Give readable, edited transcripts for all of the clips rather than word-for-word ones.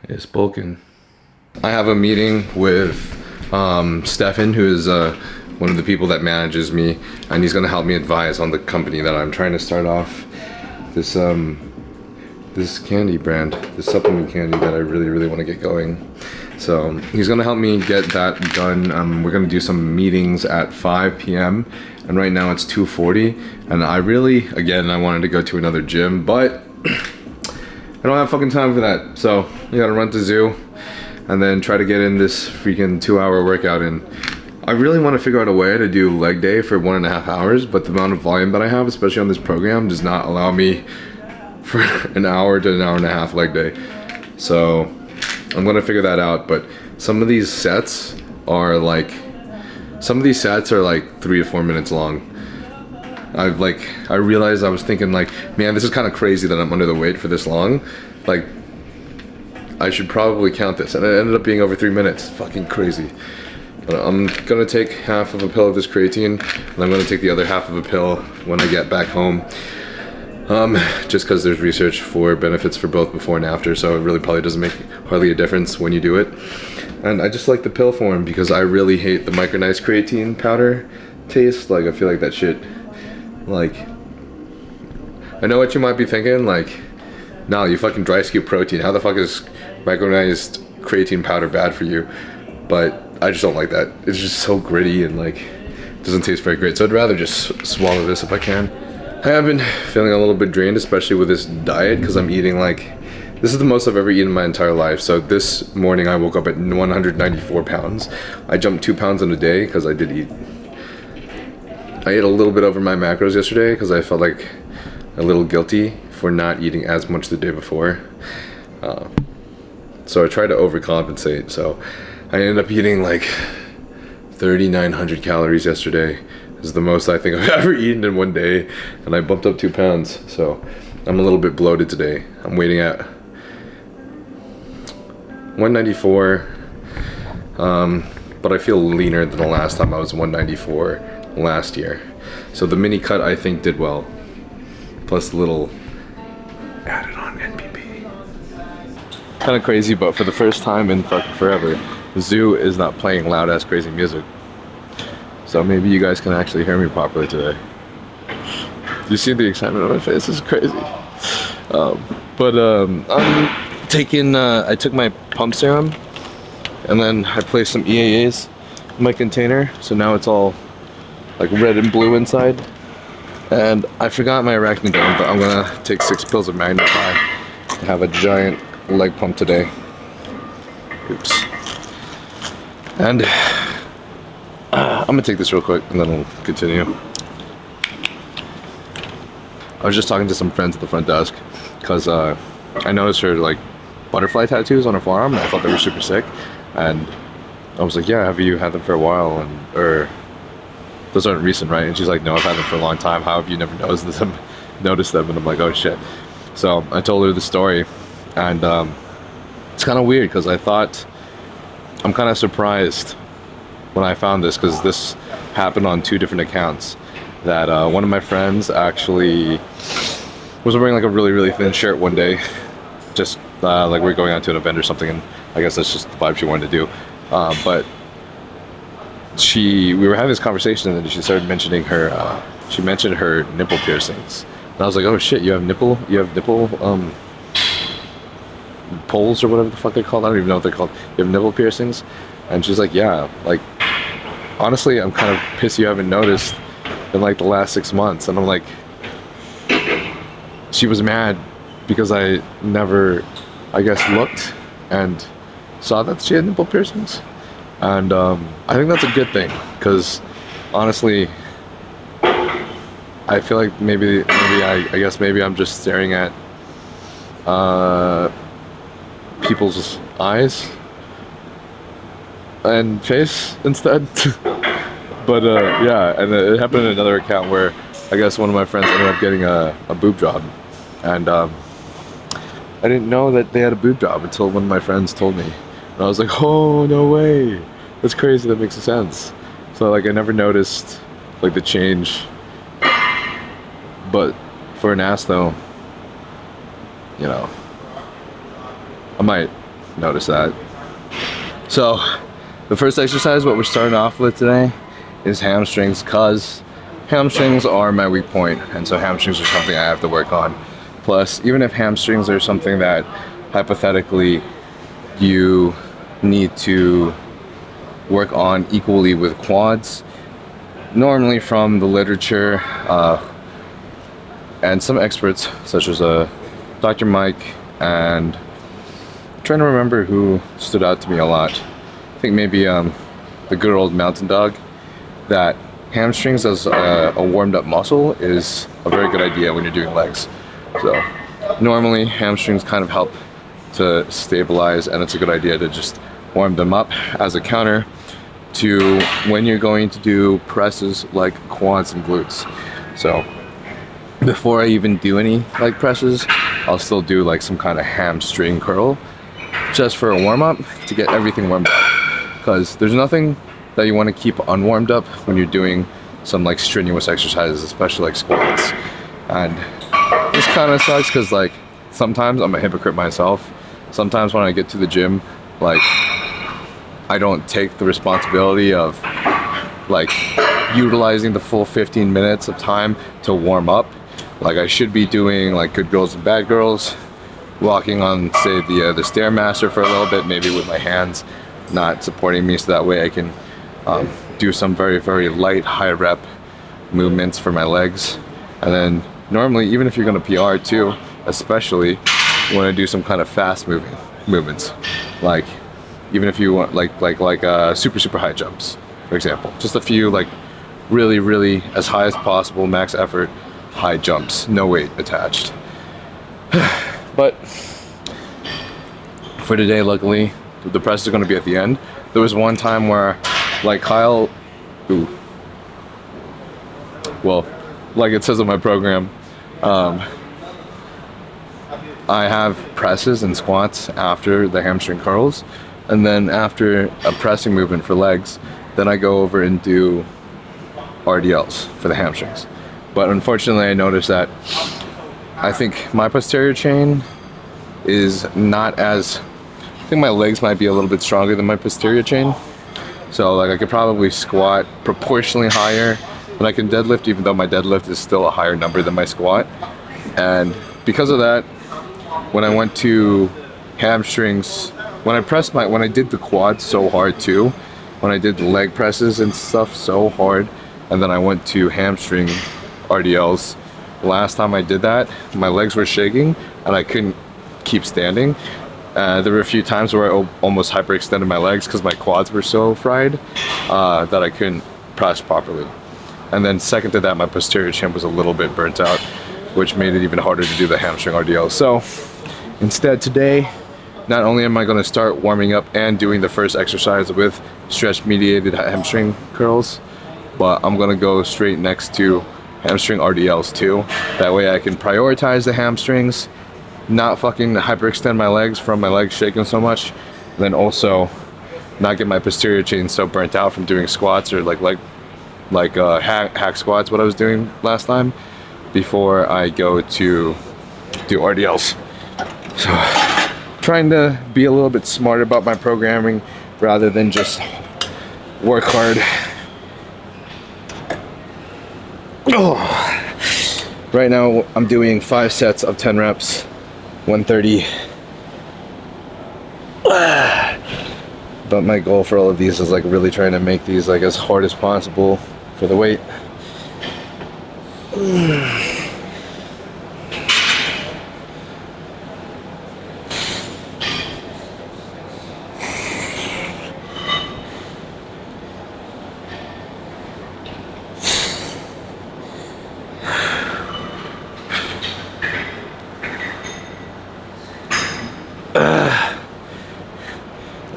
It's bulking. I have a meeting with Stefan, who is one of the people that manages me, and he's gonna help me advise on the company that I'm trying to start off. This candy brand, this supplement candy that I really want to get going. So he's gonna help me get that done. We're gonna do some meetings at 5 p.m. and right now it's 2:40, and I wanted to go to another gym, but I don't have fucking time for that. So I gotta run to zoo and then try to get in this freaking 2-hour workout in. I really want to figure out a way to do leg day for 1.5 hours, but the amount of volume that I have, especially on this program, does not allow me for an hour to an hour and a half leg day. So I'm gonna figure that out, but some of these sets are like 3 to 4 minutes long. I realized I was thinking like, man, this is kind of crazy that I'm under the weight for this long. Like, I should probably count this, and it ended up being over 3 minutes. Fucking crazy. But I'm gonna take half of a pill of this creatine, and I'm gonna take the other half of a pill when I get back home. Just because there's research for benefits for both before and after, so it really probably doesn't make hardly a difference when you do it. And I just like the pill form because I really hate the micronized creatine powder taste. Like, I feel like that shit, like, I know what you might be thinking, like, no, you fucking dry scoop protein. How the fuck is micronized creatine powder bad for you? But I just don't like that. It's just so gritty and like, doesn't taste very great. So I'd rather just swallow this if I can. I have been feeling a little bit drained, especially with this diet, because I'm eating like, this is the most I've ever eaten in my entire life. So this morning I woke up at 194 pounds. I jumped 2 pounds in a day because I ate a little bit over my macros yesterday because I felt like a little guilty for not eating as much the day before. So I tried to overcompensate. So I ended up eating like 3,900 calories yesterday. This is the most I think I've ever eaten in one day, and I bumped up 2 pounds. So I'm a little bit bloated today. I'm waiting at 194, but I feel leaner than the last time I was 194 last year. So the mini cut I think did well, plus the little added on NPP. Kind of crazy, but for the first time in fucking forever, Zoo is not playing loud ass crazy music. So maybe you guys can actually hear me properly today. You see the excitement on my face? This is crazy. I'm taking, I took my pump serum and then I placed some EAAs in my container. So now it's all like red and blue inside. And I forgot my arachidone, but I'm gonna take 6 pills of Magnify and have a giant leg pump today. Oops. And I'm gonna take this real quick and then we'll continue. I was just talking to some friends at the front desk because I noticed her like butterfly tattoos on her forearm, and I thought they were super sick. And I was like, yeah, have you had them for a while? Or those aren't recent, right? And she's like, no, I've had them for a long time. How have you never noticed them? And I'm like, oh shit. So I told her the story, and it's kind of weird because I'm kind of surprised when I found this, because this happened on 2 different accounts. That one of my friends actually was wearing like a really thin shirt one day, just like we're going out to an event or something, and I guess that's just the vibe she wanted to do. But we were having this conversation, and then she started mentioning she mentioned her nipple piercings, and I was like, oh shit, you have nipple poles or whatever the fuck they're called. I don't even know what they're called. You have nipple piercings? And she's like, yeah, like, honestly, I'm kind of pissed you haven't noticed in like the last 6 months. And I'm like, she was mad because I never, I guess, looked and saw that she had nipple piercings. And I think that's a good thing, because honestly, I feel like maybe I'm just staring at people's eyes and face instead. But yeah, and it happened in another account where I guess one of my friends ended up getting a boob job, and I didn't know that they had a boob job until one of my friends told me, and I was like, oh no way, that's crazy, that makes sense. So like I never noticed like the change, but for an ass though, you know, I might notice that. So the first exercise, what we're starting off with today, is hamstrings, because hamstrings are my weak point, and so hamstrings are something I have to work on. Plus, even if hamstrings are something that hypothetically you need to work on equally with quads, normally from the literature and some experts such as Dr. Mike, and I'm trying to remember who stood out to me a lot. I think maybe the good old Mountain Dog, that hamstrings as a warmed up muscle is a very good idea when you're doing legs. So normally hamstrings kind of help to stabilize, and it's a good idea to just warm them up as a counter to when you're going to do presses like quads and glutes. So before I even do any leg presses, I'll still do like some kind of hamstring curl just for a warm up to get everything warmed up, because there's nothing that you want to keep unwarmed up when you're doing some like strenuous exercises, especially like squats. And this kind of sucks because like sometimes I'm a hypocrite myself. Sometimes when I get to the gym, like I don't take the responsibility of like utilizing the full 15 minutes of time to warm up. Like I should be doing like good girls and bad girls, walking on say the Stairmaster for a little bit, maybe with my hands not supporting me, so that way I can do some very, very light, high rep movements for my legs. And then normally, even if you're gonna PR too, especially, you wanna do some kind of fast movements. Like, even if you want like super high jumps, for example. Just a few like really, really as high as possible, max effort, high jumps, no weight attached. But for today, luckily, the press is gonna be at the end. There was one time where like Kyle, well, like it says on my program, I have presses and squats after the hamstring curls, and then after a pressing movement for legs, then I go over and do RDLs for the hamstrings. But unfortunately, I noticed that I think my posterior chain is not as, I think my legs might be a little bit stronger than my posterior chain. So like I could probably squat proportionally higher than I can deadlift, even though my deadlift is still a higher number than my squat. And because of that, when I went to hamstrings, when I did the quads so hard too, when I did the leg presses and stuff so hard, and then I went to hamstring RDLs, last time I did that, my legs were shaking and I couldn't keep standing. There were a few times where I almost hyperextended my legs because my quads were so fried that I couldn't press properly. And then second to that, my posterior chain was a little bit burnt out, which made it even harder to do the hamstring RDL. So instead today, not only am I going to start warming up and doing the first exercise with stretch mediated hamstring curls, but I'm going to go straight next to hamstring RDLs too. That way I can prioritize the hamstrings, not fucking hyperextend my legs from my legs shaking so much, and then also not get my posterior chain so burnt out from doing squats or hack squats, what I was doing last time, before I go to do RDLs. So trying to be a little bit smarter about my programming rather than just work hard. Oh. Right now I'm doing 5 sets of 10 reps, 130. But my goal for all of these is like really trying to make these like as hard as possible for the weight.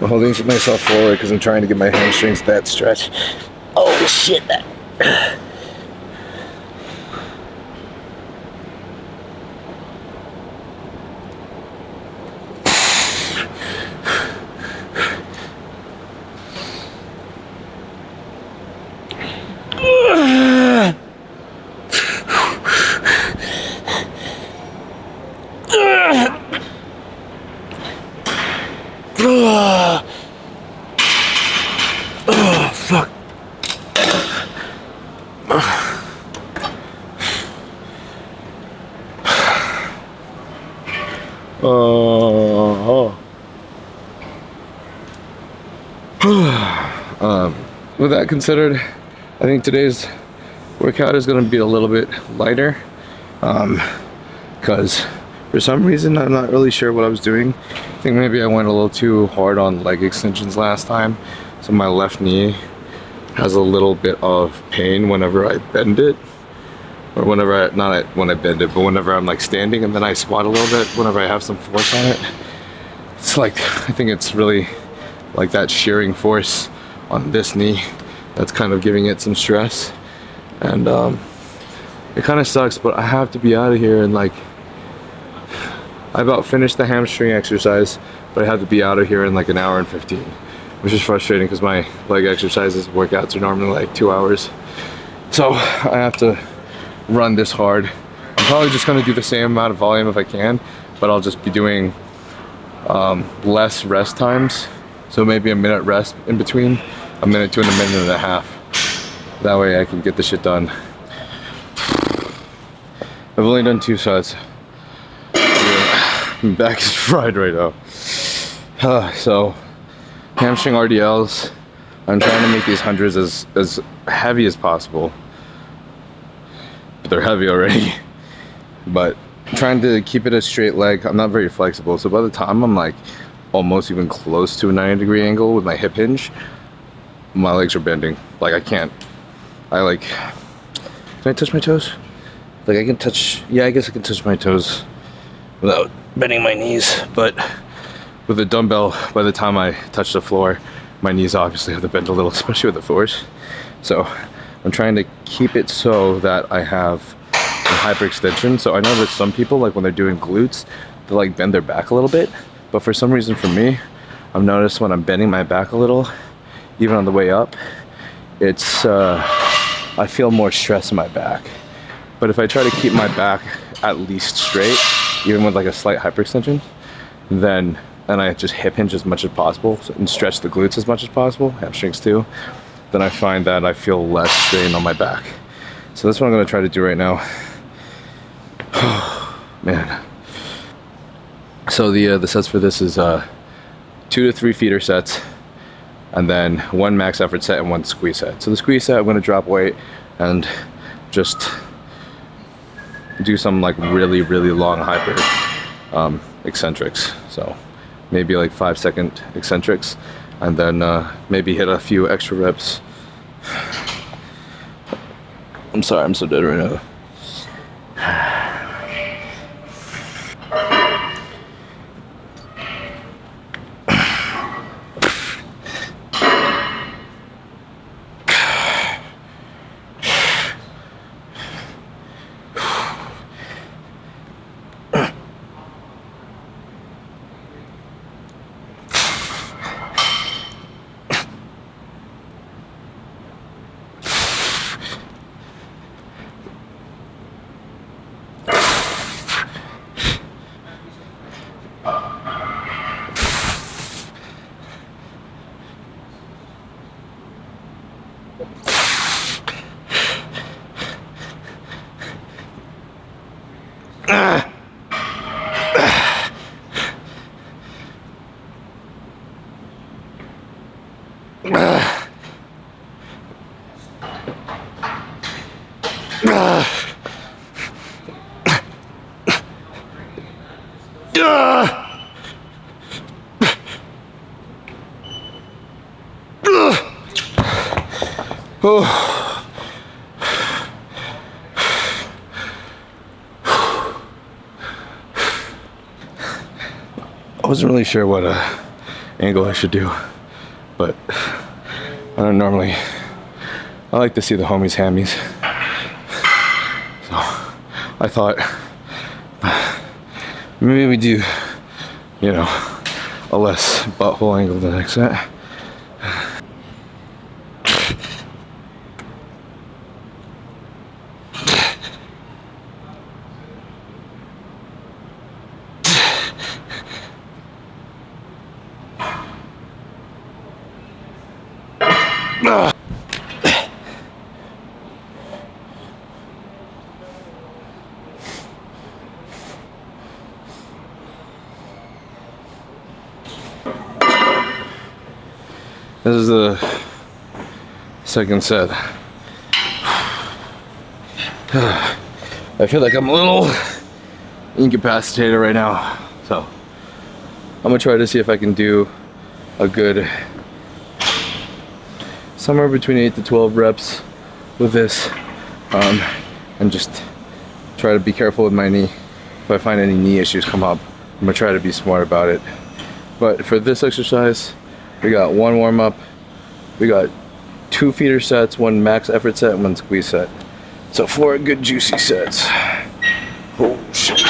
I'm holding myself forward because I'm trying to get my hamstrings that stretch. Oh shit! with that considered, I think today's workout is going to be a little bit lighter, because for some reason I'm not really sure what I was doing. I think maybe I went a little too hard on leg extensions last time, so my left knee has a little bit of pain whenever I bend it, or whenever when I bend it, but whenever I'm like standing and then I squat a little bit, whenever I have some force on it. It's like, I think it's really like that shearing force on this knee that's kind of giving it some stress, and it kind of sucks, but I have to be out of here. And like, I about finished the hamstring exercise, but I have to be out of here in like an hour and 15, which is frustrating because my leg exercises workouts are normally like 2 hours, so I have to run this hard. I'm probably just going to do the same amount of volume if I can, but I'll just be doing less rest times, so maybe a minute rest in between, a minute to a minute and a half. That way I can get the shit done. I've only done 2 sets. My back is fried right now. So hamstring RDLs, I'm trying to make these hundreds as heavy as possible, but they're heavy already. But I'm trying to keep it a straight leg. I'm not very flexible, so by the time I'm like almost even close to a 90-degree angle with my hip hinge, my legs are bending. Like, I can't. Can I touch my toes? Like, I can touch, yeah, I guess I can touch my toes without bending my knees, but with a dumbbell, by the time I touch the floor, my knees obviously have to bend a little, especially with the force. So I'm trying to keep it so that I have a hyperextension. So I know that some people, like when they're doing glutes, they like bend their back a little bit, but for some reason for me, I've noticed when I'm bending my back a little, even on the way up, it's I feel more stress in my back. But if I try to keep my back at least straight, even with like a slight hyperextension, then I just hip hinge as much as possible and stretch the glutes as much as possible, hamstrings too, then I find that I feel less strain on my back. So that's what I'm going to try to do right now. Man. So the sets for this is 2 to 3 feeder sets, and then 1 max effort set and 1 squeeze set. So the squeeze set, I'm going to drop weight and just do some like really long hyper eccentrics. So maybe like 5-second eccentrics, and then maybe hit a few extra reps. I'm sorry, I'm so dead right now. Oh. I wasn't really sure what angle I should do, but I don't normally. I like to see the homies' hammies, so I thought maybe we do, you know, a less butthole angle the next set. This is the Second set. I feel like I'm a little incapacitated right now, so I'm gonna try to see if I can do a good somewhere between 8 to 12 reps with this, and just try to be careful with my knee. If I find any knee issues come up, I'm gonna try to be smart about it. But for this exercise, we got one warm up, we got 2 feeder sets, 1 max effort set, and 1 squeeze set. So 4 good juicy sets. Oh shit.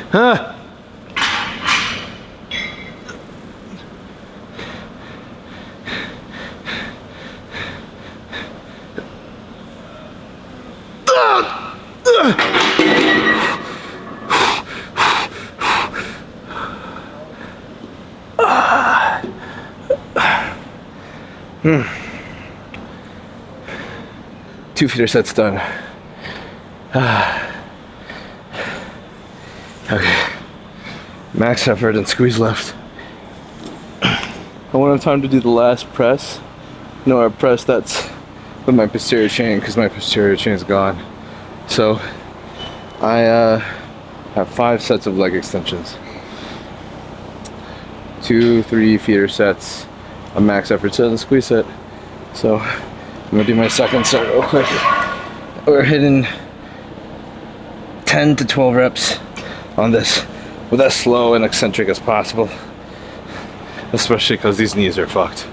Huh? Two feeder sets done. Okay. Max effort and squeeze left. I won't have time to do the last press. No, a press that's with my posterior chain because my posterior chain is gone. So I have 5 sets of leg extensions. 2, 3 feeder sets, a max effort set, and a squeeze set. So I'm gonna do my second set real quick. We're hitting 10 to 12 reps on this with as slow and eccentric as possible, especially because these knees are fucked.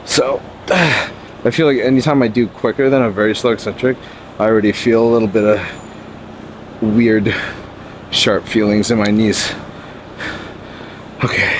So I feel like anytime I do quicker than a very slow eccentric, I already feel a little bit of weird sharp feelings in my knees. Okay.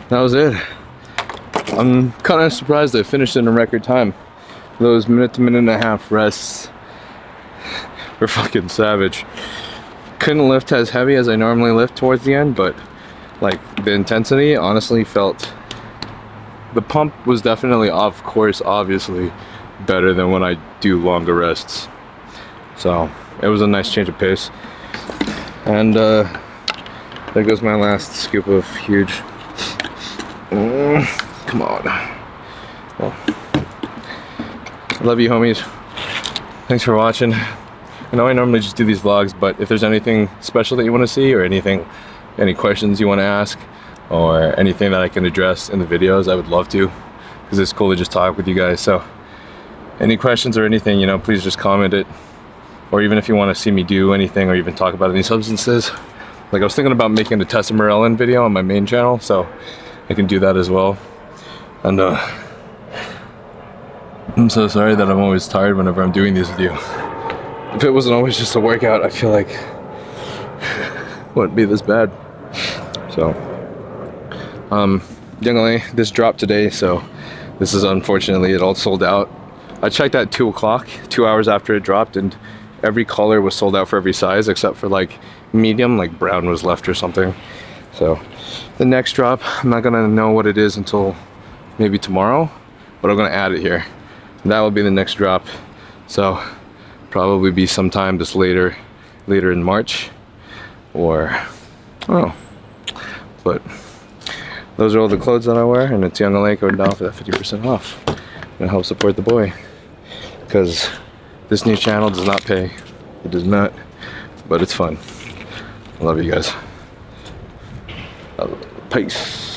That was it. I'm kind of surprised I finished in a record time. Those minute to minute and a half rests were fucking savage. Couldn't lift as heavy as I normally lift towards the end, but like the intensity honestly felt, the pump was definitely, of course, obviously better than when I do longer rests. So it was a nice change of pace. And there goes my last scoop of huge. Come on. Well, I love you, homies. Thanks for watching. I know I normally just do these vlogs, but if there's anything special that you want to see, or anything, any questions you want to ask, or anything that I can address in the videos, I would love to, because it's cool to just talk with you guys. So any questions or anything, you know, please just comment it. Or even if you want to see me do anything, or even talk about any substances. Like I was thinking about making a testosterone video on my main channel, so I can do that as well. And I'm so sorry that I'm always tired whenever I'm doing these with you. If it wasn't always just a workout, I feel like it wouldn't be this bad. So, Young LA, this dropped today, so this is unfortunately it all sold out. I checked at 2 o'clock, 2 hours after it dropped, and every color was sold out for every size except for like medium, like brown was left or something. So the next drop, I'm not gonna know what it is until maybe tomorrow, but I'm gonna add it here. That will be the next drop. So probably be sometime this later in March, or I don't know. But those are all the clothes that I wear, and it's Young LA going down for that 50% off. Gonna help support the boy, because this new channel does not pay. It does not, but it's fun. I love you guys. Peace.